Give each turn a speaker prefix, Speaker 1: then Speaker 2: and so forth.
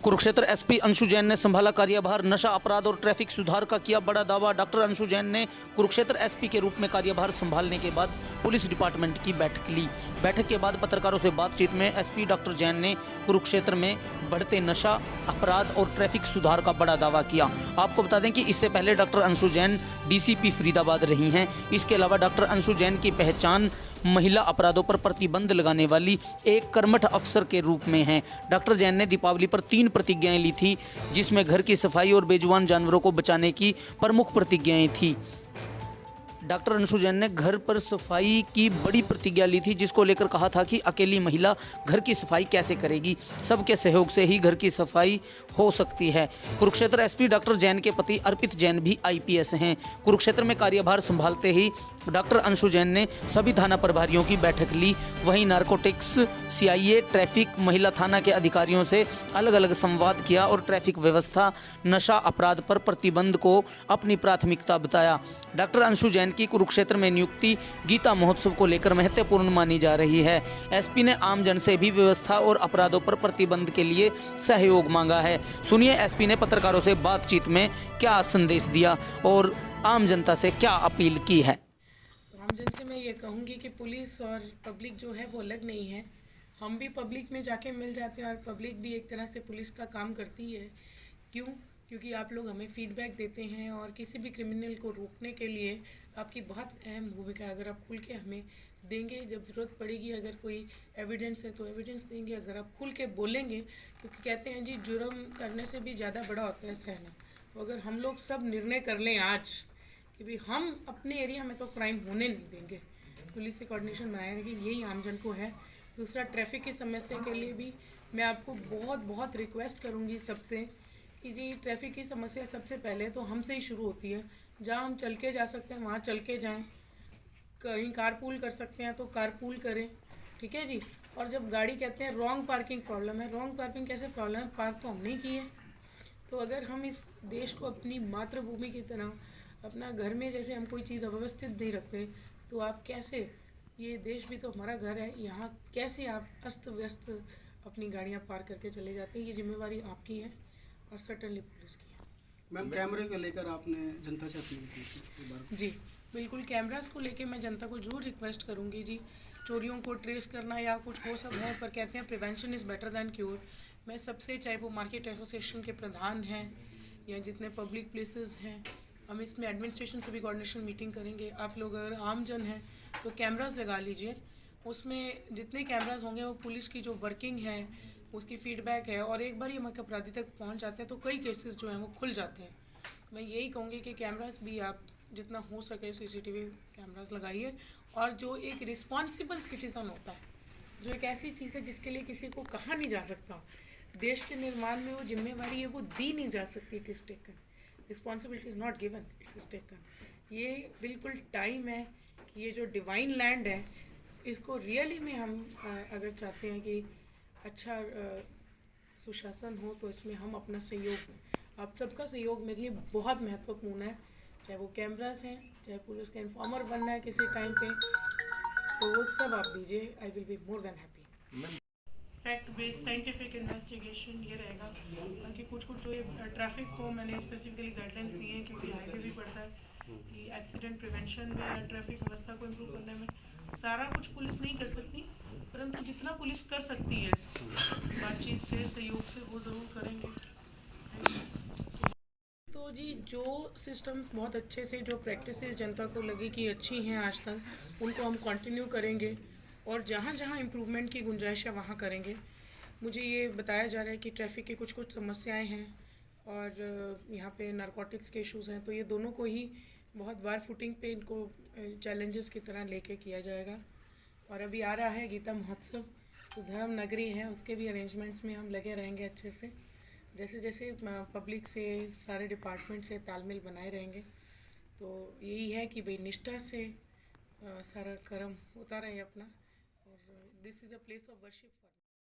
Speaker 1: Kurukshetra SP Anshu Jain ने संभाला कार्यभार। नशा अपराध और ट्रैफिक सुधार का किया बड़ा दावा। डॉक्टर अंशु जैन ने कुरुक्षेत्र एसपी के रूप में कार्यभार संभालने के बाद पुलिस डिपार्टमेंट की बैठक ली। बैठक के बाद पत्रकारों से बातचीत में एसपी डॉक्टर जैन ने कुरुक्षेत्र में बढ़ते नशा अपराध और ट्रैफिक सुधार का बड़ा दावा किया। आपको बता दें कि इससे पहले डॉक्टर अंशु जैन डीसीपी फरीदाबाद रही हैं। इसके अलावा डॉक्टर अंशु जैन की पहचान महिला अपराधों पर प्रतिबंध लगाने वाली एक कर्मठ अफसर के रूप में है। डॉक्टर जैन ने दीपावली पर 3 प्रतिज्ञाएं ली थी, जिसमें घर की सफाई और बेजुबान जानवरों को बचाने की प्रमुख प्रतिज्ञाएं थी। डॉक्टर अंशु जैन ने घर पर सफाई की बड़ी प्रतिज्ञा ली थी, जिसको लेकर कहा था कि अकेली महिला घर की सफाई कैसे करेगी, सबके सहयोग से ही घर की सफाई हो सकती है। कुरुक्षेत्र एसपी डॉक्टर जैन के पति अर्पित जैन भी आईपीएस हैं। कुरुक्षेत्र में कार्यभार संभालते ही डॉक्टर अंशु जैन ने सभी थाना प्रभारियों की बैठक ली। वहीं नारकोटिक्स, सीआईए, ट्रैफिक, महिला थाना के अधिकारियों से अलग अलग संवाद किया और ट्रैफिक व्यवस्था, नशा अपराध पर प्रतिबंध को अपनी प्राथमिकता बताया। डॉक्टर अंशु जैन की कुरुक्षेत्र में नियुक्ति गीता महोत्सव को लेकर महत्वपूर्ण मानी जा रही है। एसपी ने आम जन से भी व्यवस्था और अपराधों पर प्रतिबंध के लिए सहयोग मांगा है। सुनिए एसपी ने पत्रकारों से बातचीत में क्या संदेश दिया और आम जनता से क्या अपील की है।
Speaker 2: आम जन से मैं ये कहूँगी कि पुलिस और पब्लिक जो है वो अलग नहीं है। हम भी पब्लिक में जाके मिल जाते हैं और पब्लिक भी एक तरह से पुलिस का काम करती है। क्यों? क्योंकि आप लोग हमें फीडबैक देते हैं और किसी भी क्रिमिनल को रोकने के लिए आपकी बहुत अहम भूमिका है। अगर आप खुल के हमें देंगे, जब ज़रूरत पड़ेगी, अगर कोई एविडेंस है तो एविडेंस देंगे, अगर आप खुल के बोलेंगे, क्योंकि कहते हैं जी जुर्म करने से भी ज़्यादा बड़ा होता है सहना। तो अगर हम लोग सब निर्णय कर लें आज कि भाई हम अपने एरिया में तो क्राइम होने नहीं देंगे, पुलिस से कोऑर्डिनेशन बनाए रखेंगे, यही आमजन को है। दूसरा, ट्रैफिक की समस्या के लिए भी मैं आपको बहुत रिक्वेस्ट करूँगी सबसे कि जी ट्रैफिक की समस्या सबसे पहले तो हमसे ही शुरू होती है। जहाँ हम चल के जा सकते हैं वहाँ चल के जाएँ, कहीं कारपूल कर सकते हैं तो कारपूल करें, ठीक है जी। और जब गाड़ी कहते हैं रॉन्ग पार्किंग प्रॉब्लम है, रॉन्ग पार्किंग कैसे प्रॉब्लम है? पार्क तो हमने ही की है। तो अगर हम इस देश को अपनी मातृभूमि की तरह अपना घर में जैसे हम कोई चीज़ अव्यवस्थित नहीं रखते, तो आप कैसे, ये देश भी तो हमारा घर है, यहाँ कैसे आप अस्त व्यस्त अपनी गाड़ियाँ पार करके चले जाते हैं? ये जिम्मेवारी आपकी है और सर्टनली पुलिस की है।
Speaker 3: मैम, कैमरे को लेकर आपने जनता से अपील की थी।
Speaker 2: जी बिल्कुल, कैमरास को लेके मैं जनता को जरूर रिक्वेस्ट करूँगी जी। चोरियों को ट्रेस करना या कुछ वो सब है, पर कहते हैं prevention is better than cure. मैं सबसे, चाहे वो मार्केट एसोसिएशन के प्रधान हैं या जितने पब्लिक प्लेसेस हैं, हम इसमें एडमिनिस्ट्रेशन से भी कोऑर्डिनेशन मीटिंग करेंगे। आप लोग अगर आम जन हैं तो कैमरास लगा लीजिए, उसमें जितने कैमरास होंगे वो पुलिस की जो वर्किंग है उसकी फीडबैक है, और एक बार ही हमारे अपराधी तक पहुंच जाते हैं तो कई केसेस जो हैं वो खुल जाते हैं। मैं यही कहूँगी कि कैमरास भी आप जितना हो सके सीसीटीवी कैमरास लगाइए। और जो एक रिस्पॉन्सिबल सिटीज़न होता है, जो एक ऐसी चीज़ है जिसके लिए किसी को कहा नहीं जा सकता, देश के निर्माण में वो जिम्मेवारी है वो दी नहीं जा सकती। It is taken, responsibility is not given, it is taken. ये बिल्कुल टाइम है कि ये जो डिवाइन लैंड है इसको रियली में हम अगर चाहते हैं कि अच्छा सुशासन हो तो इसमें हम अपना सहयोग, आप सबका सहयोग मेरे लिए बहुत महत्वपूर्ण है। चाहे वो कैमरास हैं, चाहे पुलिस का इन्फॉर्मर बनना है किसी टाइम पे, तो वो सब आप दीजिए। I will be more than happy. Fact based scientific investigation ये रहेगा, बाकी कुछ जो ये ट्रैफिक को मैंने स्पेसिफिकली गाइडलाइंस दी हैं, क्योंकि हाईवे भी पड़ता है कि एक्सीडेंट प्रिवेंशन में या ट्रैफिक व्यवस्था को इम्प्रूव करने में सारा कुछ पुलिस नहीं कर सकती, परंतु जितना पुलिस कर सकती है बातचीत से, सहयोग से, वो ज़रूर करेंगे। तो जी जो सिस्टम्स बहुत अच्छे से, जो प्रैक्टिसेस जनता को लगी कि अच्छी हैं आज तक, उनको हम कंटिन्यू करेंगे और जहाँ जहाँ इम्प्रूवमेंट की गुंजाइश है वहाँ करेंगे। मुझे ये बताया जा रहा है कि ट्रैफिक की कुछ समस्याएं हैं और यहाँ पे नारकोटिक्स के इश्यूज़ हैं, तो ये दोनों को ही बहुत बार फुटिंग पे इनको चैलेंजेस की तरह लेके किया जाएगा। और अभी आ रहा है गीता महोत्सव, तो धर्म नगरी है, उसके भी अरेंजमेंट्स में हम लगे रहेंगे अच्छे से। जैसे जैसे पब्लिक से, सारे डिपार्टमेंट से तालमेल बनाए रहेंगे। तो यही है कि भाई निष्ठा से सारा कर्म होता रहे अपना, और this is a place of worship for